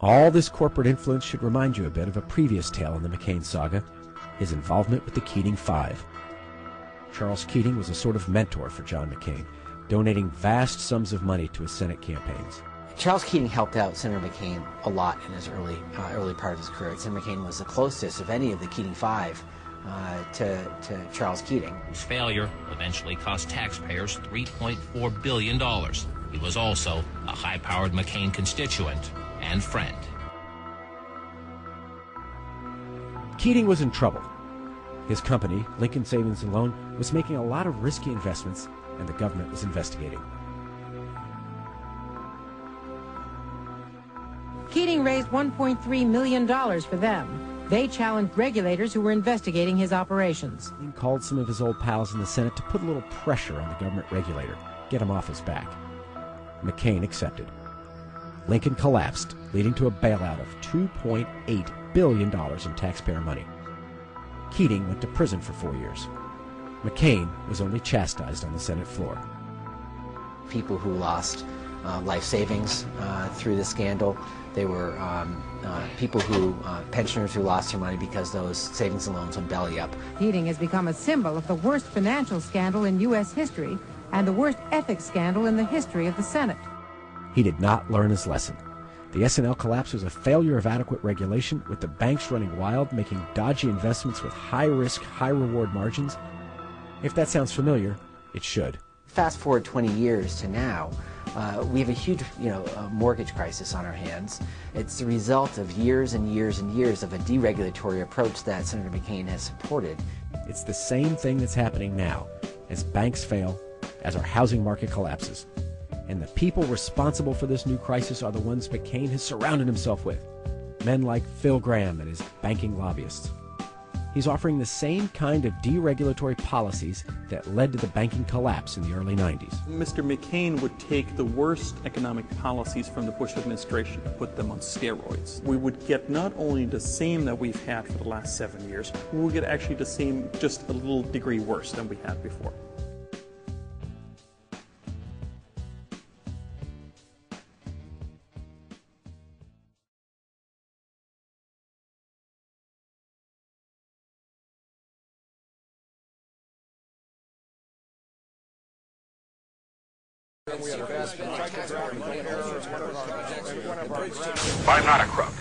All this corporate influence should remind you a bit of a previous tale in the McCain saga, his involvement with the Keating Five. Charles Keating was a sort of mentor for John McCain, donating vast sums of money to his Senate campaigns. Charles Keating helped out Senator McCain a lot in his early part of his career. Senator McCain was the closest of any of the Keating Five to Charles Keating. His failure eventually cost taxpayers $3.4 billion. He was also a high-powered McCain constituent and friend. Keating was in trouble. His company, Lincoln Savings and Loan, was making a lot of risky investments, and the government was investigating. Keating raised $1.3 million for them. They challenged regulators who were investigating his operations. He called some of his old pals in the Senate to put a little pressure on the government regulator, get him off his back. McCain accepted. Lincoln collapsed, leading to a bailout of $2.8 billion in taxpayer money. Keating went to prison for 4 years. McCain was only chastised on the Senate floor. People who lost life savings through the scandal. They were pensioners who lost their money because those savings and loans went belly up. Keating has become a symbol of the worst financial scandal in U.S. history and the worst ethics scandal in the history of the Senate. He did not learn his lesson. The S&L collapse was a failure of adequate regulation, with the banks running wild, making dodgy investments with high-risk, high-reward margins. If that sounds familiar, it should. Fast forward 20 years to now, we have a huge, mortgage crisis on our hands. It's the result of years and years and years of a deregulatory approach that Senator McCain has supported. It's the same thing that's happening now, as banks fail, as our housing market collapses. And the people responsible for this new crisis are the ones McCain has surrounded himself with. Men like Phil Gramm and his banking lobbyists. He's offering the same kind of deregulatory policies that led to the banking collapse in the early 90s. Mr. McCain would take the worst economic policies from the Bush administration and put them on steroids. We would get not only the same that we've had for the last 7 years, we would get actually the same, just a little degree worse than we had before. I'm not a crook.